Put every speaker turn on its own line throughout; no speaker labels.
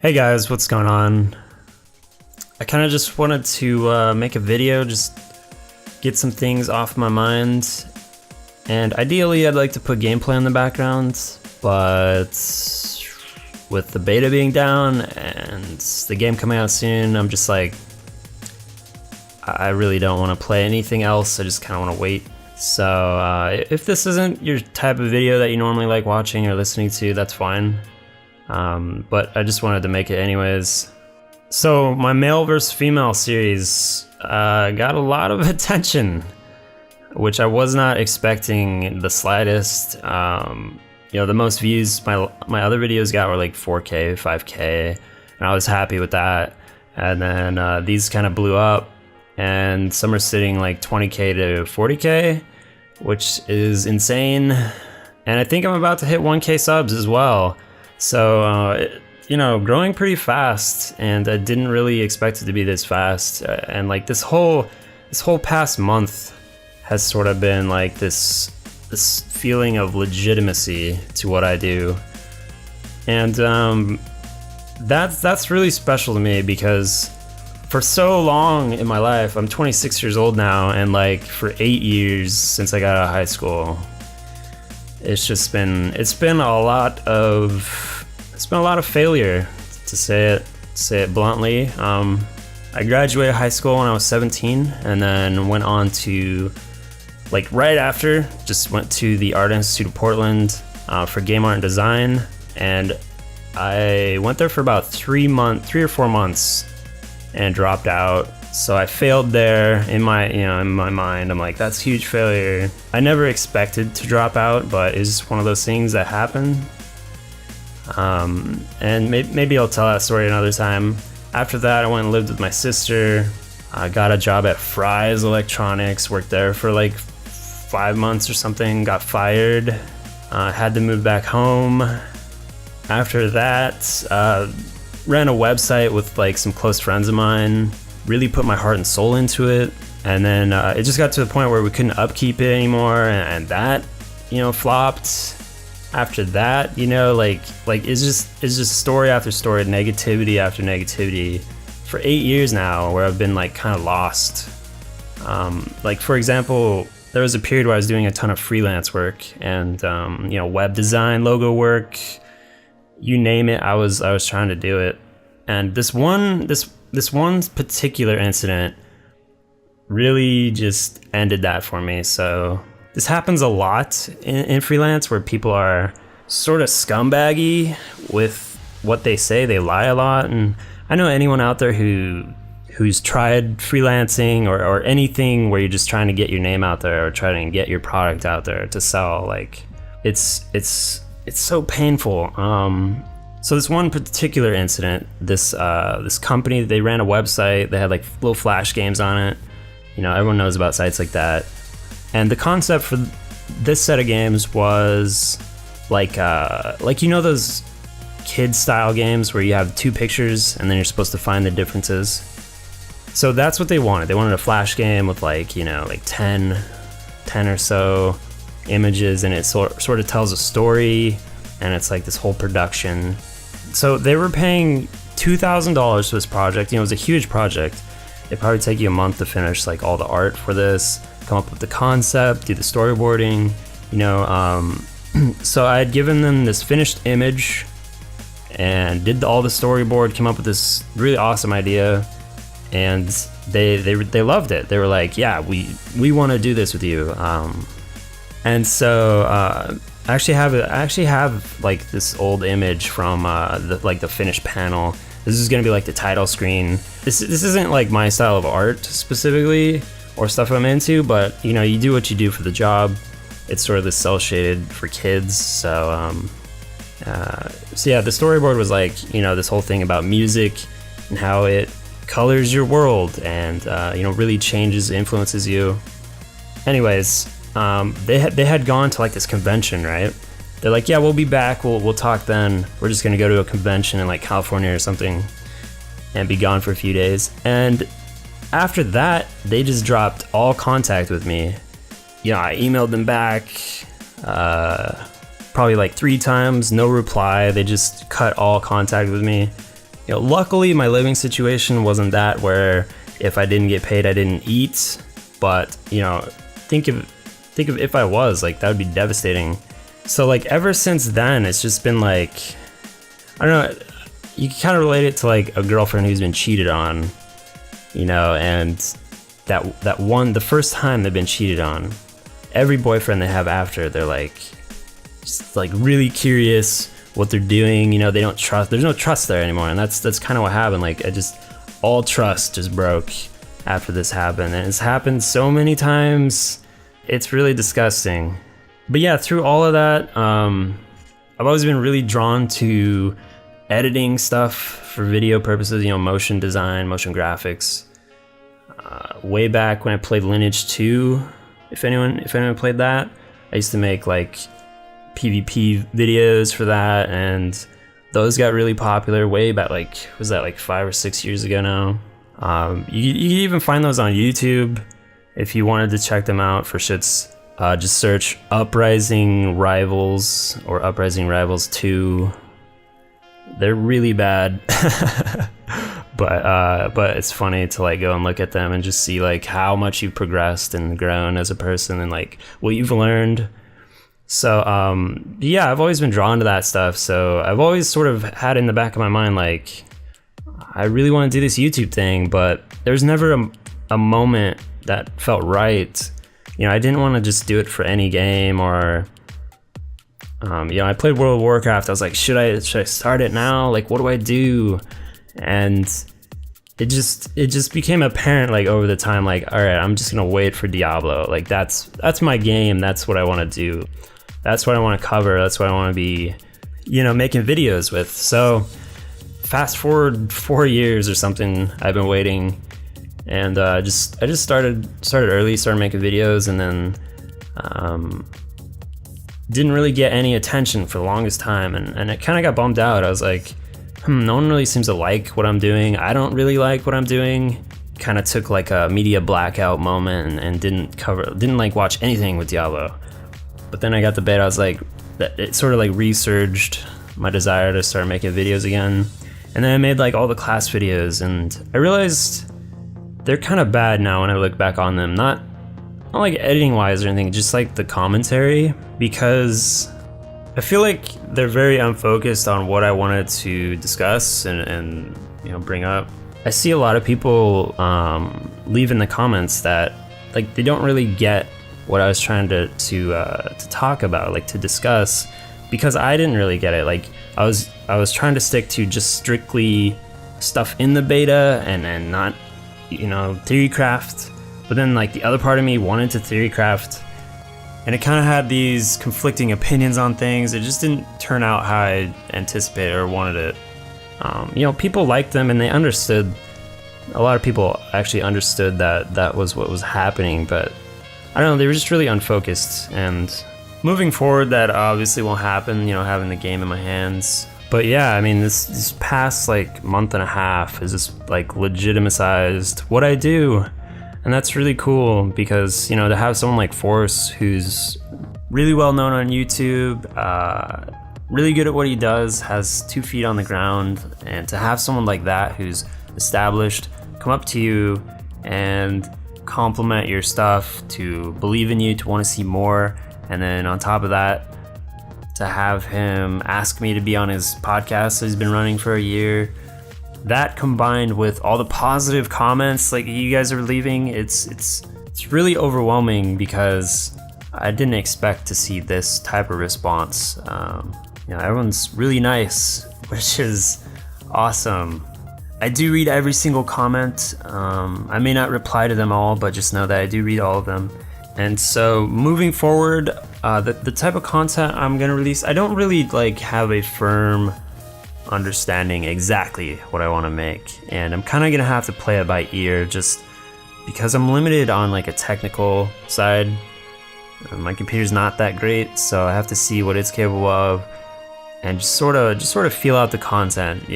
Hey guys, what's going on? I kind of just wanted to make a video, just get some things off my mind. And ideally, I'd like to put gameplay in the background, but with the beta being down and the game coming out soon, I'm just like, I really don't want to play anything else. I just kind of want to wait. So if this isn't your type of video that you normally like watching or listening to, that's fine. But I just wanted to make it anyways. So my male versus female series got a lot of attention, which I was not expecting the slightest. The most views my other videos got were like 4K, 5K, and I was happy with that. And then these kind of blew up, and some are sitting like 20K to 40K, which is insane. And I think I'm about to hit 1K subs as well. So, growing pretty fast, and I didn't really expect it to be this fast. And like this whole past month has sort of been like this feeling of legitimacy to what I do. And that's really special to me, because for so long in my life, I'm 26 years old now, and like for 8 years since I got out of high school, it's been a lot of failure, to say it bluntly. I graduated high school when I was 17, and then went on to, like right after, just went to the Art Institute of Portland for game art and design, and I went there for about 3 or 4 months and dropped out. So I failed there. In my mind, I'm like, that's a huge failure. I never expected to drop out, but it's just one of those things that happen. And maybe I'll tell that story another time. After that, I went and lived with my sister. I got a job at Fry's Electronics, worked there for like 5 months or something, got fired, had to move back home. After that, ran a website with like some close friends of mine, really put my heart and soul into it. And then it just got to the point where we couldn't upkeep it anymore, and that, flopped. After that, it's just story after story, negativity after negativity for 8 years now, where I've been like kind of lost. Like for example, there was a period where I was doing a ton of freelance work and web design, logo work, you name it, I was trying to do it. And this one particular incident really just ended that for me. So this happens a lot in freelance, where people are sort of scumbaggy with what they say. They lie a lot. And I know anyone out there who's tried freelancing or anything where you're just trying to get your name out there or trying to get your product out there to sell, like it's so painful. So this one particular incident, this company, they ran a website. They had like little flash games on it. Everyone knows about sites like that. And the concept for this set of games was like those kid style games where you have 2 pictures and then you're supposed to find the differences. So that's what they wanted. They wanted a flash game with like 10 or so images, and it sort of tells a story, and it's like this whole production. So they were paying $2,000 for this project. It was a huge project. It'd probably take you a month to finish like all the art for this, come up with the concept, do the storyboarding, so I had given them this finished image and did all the storyboard, came up with this really awesome idea, and they loved it. They were like, yeah, we want to do this with you. And so I actually have like this old image from the finished panel. This is gonna be like the title screen. This isn't like my style of art specifically or stuff I'm into, but you do what you do for the job. It's sort of this cell shaded for kids. So yeah, the storyboard was like this whole thing about music and how it colors your world and really changes, influences you. Anyways, they had gone to like this convention, right? They're like, yeah, we'll be back, we'll talk then. We're just gonna go to a convention in like California or something and be gone for a few days. And after that, they just dropped all contact with me. I emailed them back probably like 3 times, no reply. They just cut all contact with me. luckily my living situation wasn't that where if I didn't get paid, I didn't eat. But think of if I was, like, that would be devastating. So like ever since then, it's just been like, I don't know, you can kind of relate it to like a girlfriend who's been cheated on, and the first time they've been cheated on, every boyfriend they have after, they're like, just like really curious what they're doing. They don't trust. There's no trust there anymore, and that's kind of what happened. Like, all trust just broke after this happened, and it's happened so many times. It's really disgusting. But yeah, through all of that, I've always been really drawn to editing stuff for video purposes. Motion design, motion graphics. Way back when I played Lineage 2, if anyone played that, I used to make like PvP videos for that, and those got really popular way back, like, was that like 5 or 6 years ago now? You can even find those on YouTube if you wanted to check them out for shits. Just search Uprising Rivals or Uprising Rivals 2. They're really bad. But it's funny to like go and look at them and just see like how much you've progressed and grown as a person and like what you've learned. So yeah, I've always been drawn to that stuff. So I've always sort of had in the back of my mind like, I really want to do this YouTube thing, but there's never a moment that felt right. I didn't want to just do it for any game, or I played World of Warcraft. I was like, should I start it now? Like, what do I do? And it just became apparent like over the time, like, all right, I'm just gonna wait for Diablo. Like, that's my game. That's what I want to do. That's what I want to cover. That's what I want to be, making videos with. So fast forward 4 years or something, I've been waiting, and I just started early, started making videos, and then didn't really get any attention for the longest time, and it kind of got bummed out. I was like, no one really seems to like what I'm doing. I don't really like what I'm doing. Kind of took like a media blackout moment and didn't like watch anything with Diablo. But then I got the beta. I was like, it sort of like resurged my desire to start making videos again. And then I made like all the class videos, and I realized they're kind of bad now when I look back on them. Not like editing wise or anything, just like the commentary, because I feel like they're very unfocused on what I wanted to discuss and bring up. I see a lot of people leave in the comments that like they don't really get what I was trying to talk about, like to discuss, because I didn't really get it. Like I was trying to stick to just strictly stuff in the beta and not theorycraft. But then like the other part of me wanted to theorycraft, and it kind of had these conflicting opinions on things. It just didn't turn out how I anticipated or wanted it. People liked them, and they understood. A lot of people actually understood that was what was happening, but I don't know, they were just really unfocused. And moving forward, that obviously won't happen, having the game in my hands. But yeah, I mean, this past like month and a half has just like legitimized what I do. And that's really cool because, to have someone like Force, who's really well known on YouTube, really good at what he does, has 2 feet on the ground, and to have someone like that who's established come up to you and compliment your stuff, to believe in you, to want to see more, and then on top of that, to have him ask me to be on his podcast that he's been running for a year. That combined with all the positive comments like you guys are leaving, it's really overwhelming, because I didn't expect to see this type of response. Everyone's really nice, which is awesome. I do read every single comment. I may not reply to them all, but just know that I do read all of them. And so moving forward, the type of content I'm gonna release, I don't really like have a firm understanding exactly what I want to make, and I'm kind of gonna have to play it by ear, just because I'm limited on like a technical side. My computer's not that great, so I have to see what it's capable of, and just sort of feel out the content,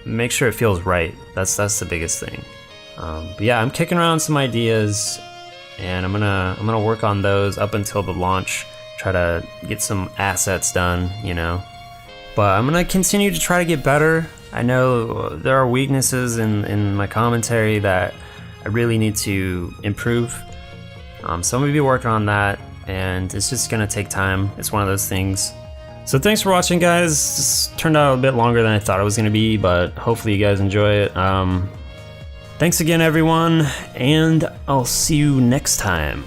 make sure it feels right. That's the biggest thing. But yeah, I'm kicking around some ideas, and I'm gonna work on those up until the launch, try to get some assets done, But I'm gonna continue to try to get better. I know there are weaknesses in my commentary that I really need to improve. So I'm gonna be working on that, and it's just gonna take time. It's one of those things. So thanks for watching, guys. This turned out a bit longer than I thought it was gonna be, but hopefully you guys enjoy it. Thanks again, everyone, and I'll see you next time.